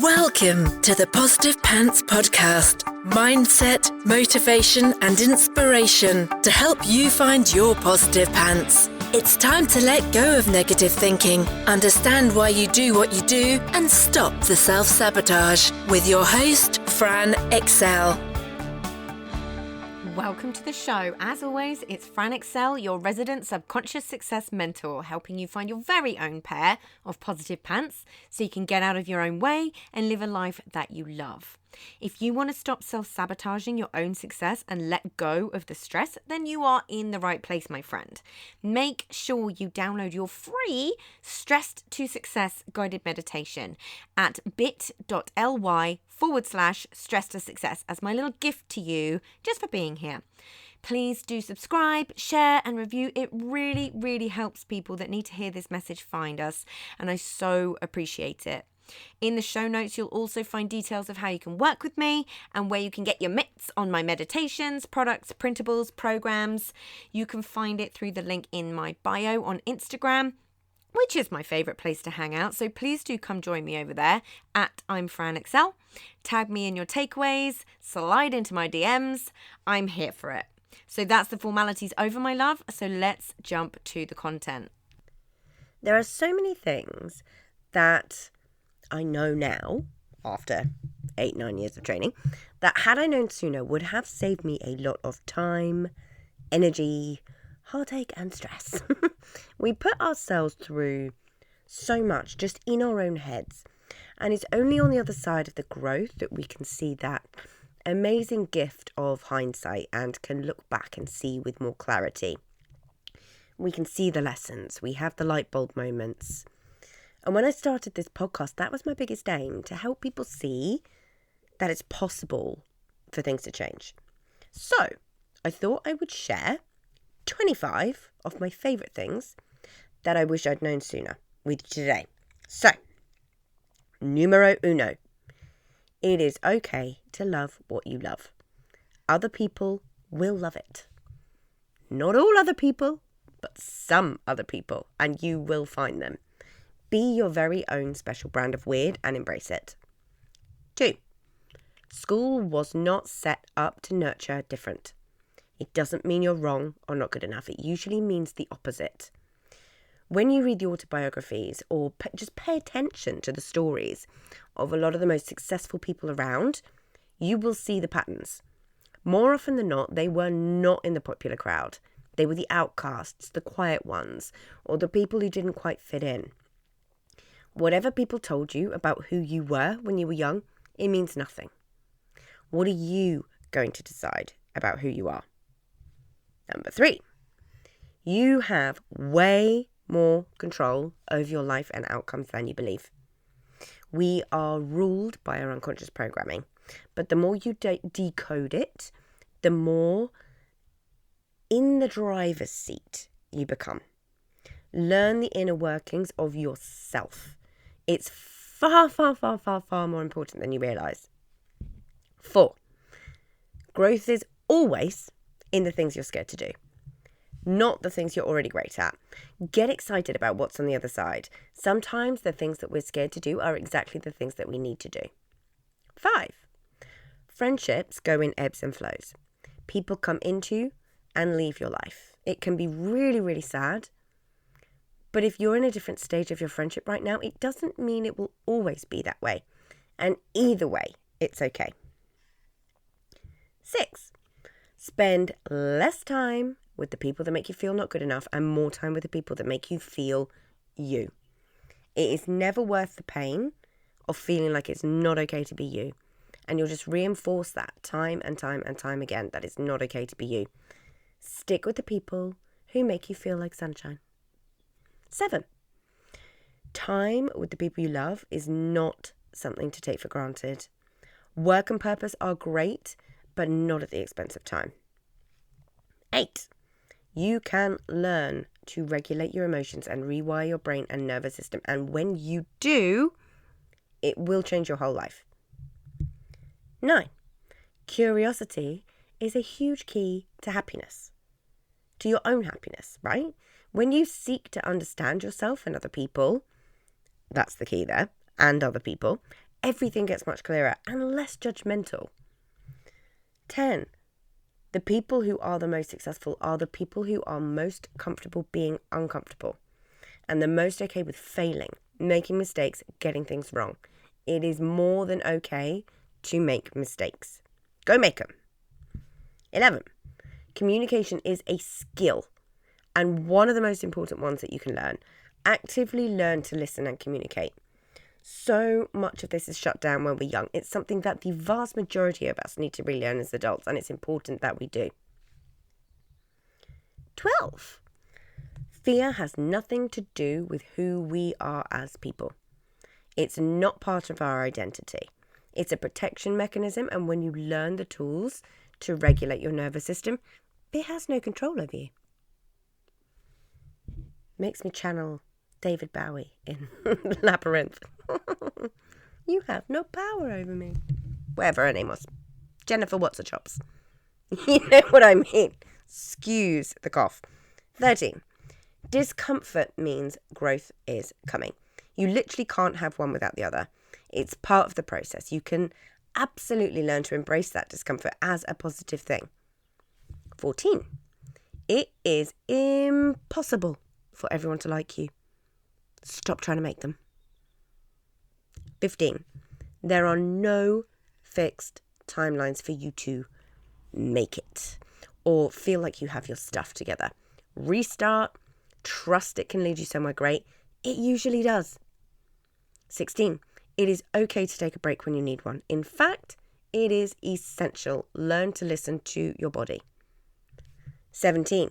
Welcome to the Positive Pants Podcast. Mindset, motivation and inspiration to help you find your positive pants. It's time to let go of negative thinking, understand why you do what you do and stop the self-sabotage with your host, Fran Excel. Welcome to the show. As always, it's Fran Excel, your resident subconscious success mentor, helping you find your very own pair of positive pants so you can get out of your own way and live a life that you love. If you want to stop self-sabotaging your own success and let go of the stress, then you are in the right place, my friend. Make sure you download your free Stressed to Success guided meditation at bit.ly/stress to success as my little gift to you just for being here. Please do subscribe, share and review. It really, really helps people that need to hear this message find us, and I so appreciate it. In the show notes, you'll also find details of how you can work with me and where you can get your mitts on my meditations, products, printables, programs. You can find it through the link in my bio on Instagram, which is my favorite place to hang out. So please do come join me over there at I'm Fran Excel. Tag me in your takeaways, slide into my DMs. I'm here for it. So that's the formalities over, my love. So let's jump to the content. There are so many things that I know now, after 8-9 years of training, that had I known sooner would have saved me a lot of time, energy, heartache and stress. We put ourselves through so much just in our own heads, and it's only on the other side of the growth that we can see that amazing gift of hindsight and can look back and see with more clarity. We can see the lessons, we have the light bulb moments. And when I started this podcast, that was my biggest aim, to help people see that it's possible for things to change. So I thought I would share 25 of my favourite things that I wish I'd known sooner with you today. So, numero uno. It is okay to love what you love. Other people will love it. Not all other people, but some other people, and you will find them. Be your very own special brand of weird and embrace it. 2. School was not set up to nurture different. It doesn't mean you're wrong or not good enough. It usually means the opposite. When you read the autobiographies or just pay attention to the stories of a lot of the most successful people around, you will see the patterns. More often than not, they were not in the popular crowd. They were the outcasts, the quiet ones, or the people who didn't quite fit in. Whatever people told you about who you were when you were young, it means nothing. What are you going to decide about who you are? Number 3, you have way more control over your life and outcomes than you believe. We are ruled by our unconscious programming, but the more you decode it, the more in the driver's seat you become. Learn the inner workings of yourself. It's far, far, far, far, far more important than you realise. 4, growth is always in the things you're scared to do, not the things you're already great at. Get excited about what's on the other side. Sometimes the things that we're scared to do are exactly the things that we need to do. 5, friendships go in ebbs and flows. People come into and leave your life. It can be really, really sad. But if you're in a different stage of your friendship right now, it doesn't mean it will always be that way. And either way, it's okay. 6, spend less time with the people that make you feel not good enough and more time with the people that make you feel you. It is never worth the pain of feeling like it's not okay to be you. And you'll just reinforce that time and time and time again, that it's not okay to be you. Stick with the people who make you feel like sunshine. 7, time with the people you love is not something to take for granted. Work and purpose are great, but not at the expense of time. 8, you can learn to regulate your emotions and rewire your brain and nervous system. And when you do, it will change your whole life. 9, curiosity is a huge key to happiness, to your own happiness, right? When you seek to understand yourself and other people, that's the key there, and other people, everything gets much clearer and less judgmental. 10. The people who are the most successful are the people who are most comfortable being uncomfortable and the most okay with failing, making mistakes, getting things wrong. It is more than okay to make mistakes. Go make them. 11. Communication is a skill and one of the most important ones that you can learn. Actively learn to listen and communicate. So much of this is shut down when we're young. It's something that the vast majority of us need to relearn as adults, and it's important that we do. 12. Fear has nothing to do with who we are as people. It's not part of our identity. It's a protection mechanism, and when you learn the tools to regulate your nervous system, it has no control over you. Makes me channel David Bowie in Labyrinth. You have no power over me. Whatever her name was. Jennifer What's-a-chops. You know what I mean. Excuse the cough. 13. Discomfort means growth is coming. You literally can't have one without the other. It's part of the process. You can absolutely learn to embrace that discomfort as a positive thing. 14. It is impossible for everyone to like you. Stop trying to make them. 15. There are no fixed timelines for you to make it or feel like you have your stuff together. Restart. Trust it can lead you somewhere great. It usually does. 16. It is okay to take a break when you need one. In fact, it is essential. Learn to listen to your body. 17.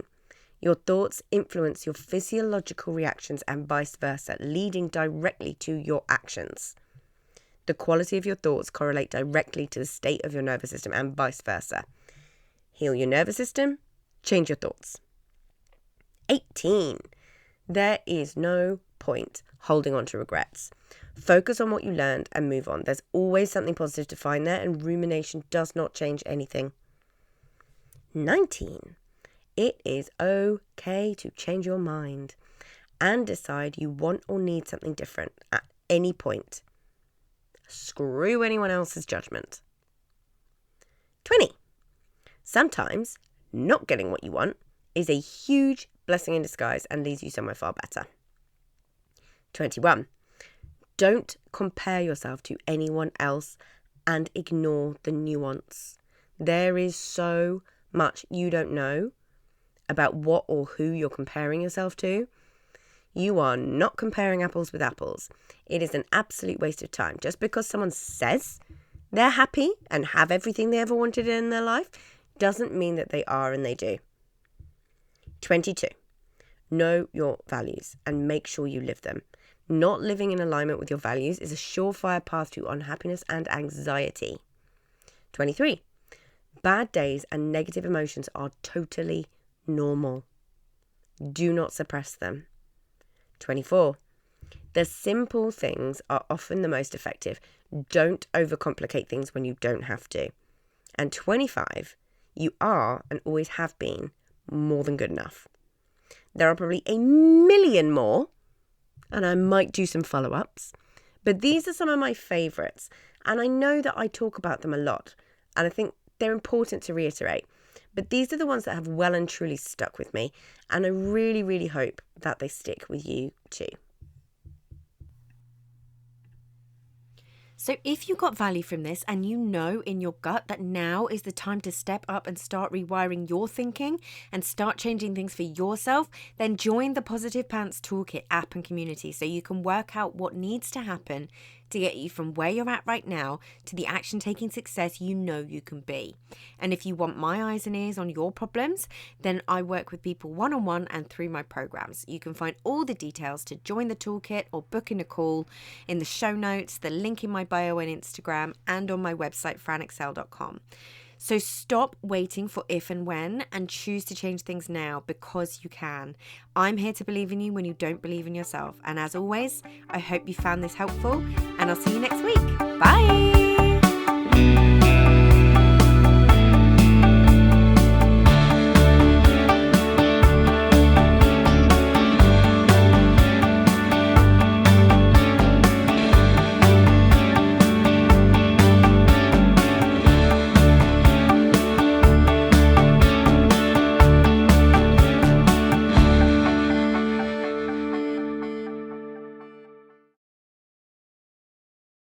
Your thoughts influence your physiological reactions and vice versa, leading directly to your actions. The quality of your thoughts correlate directly to the state of your nervous system and vice versa. Heal your nervous system, change your thoughts. 18. There is no point holding on to regrets. Focus on what you learned and move on. There's always something positive to find there, and rumination does not change anything. 19. It is okay to change your mind and decide you want or need something different at any point. Screw anyone else's judgment. 20. Sometimes not getting what you want is a huge blessing in disguise and leads you somewhere far better. 21. Don't compare yourself to anyone else and ignore the nuance. There is so much you don't know about what or who you're comparing yourself to. You are not comparing apples with apples. It is an absolute waste of time. Just because someone says they're happy and have everything they ever wanted in their life doesn't mean that they are and they do. 22. Know your values and make sure you live them. Not living in alignment with your values is a surefire path to unhappiness and anxiety. 23. Bad days and negative emotions are totally normal. Do not suppress them. 24. The simple things are often the most effective. Don't overcomplicate things when you don't have to. And 25. You are and always have been more than good enough. There are probably a million more, and I might do some follow-ups, but these are some of my favourites, and I know that I talk about them a lot, and I think they're important to reiterate. But these are the ones that have well and truly stuck with me, and I really, really hope that they stick with you too. So if you got value from this and you know in your gut that now is the time to step up and start rewiring your thinking and start changing things for yourself, then join the Positive Pants Toolkit app and community so you can work out what needs to happen to get you from where you're at right now to the action-taking success you know you can be. And if you want my eyes and ears on your problems, then I work with people one-on-one and through my programs. You can find all the details to join the toolkit or book in a call in the show notes, the link in my bio on Instagram, and on my website, franexcel.com. So stop waiting for if and when and choose to change things now because you can. I'm here to believe in you when you don't believe in yourself. And as always, I hope you found this helpful and I'll see you next week. Bye.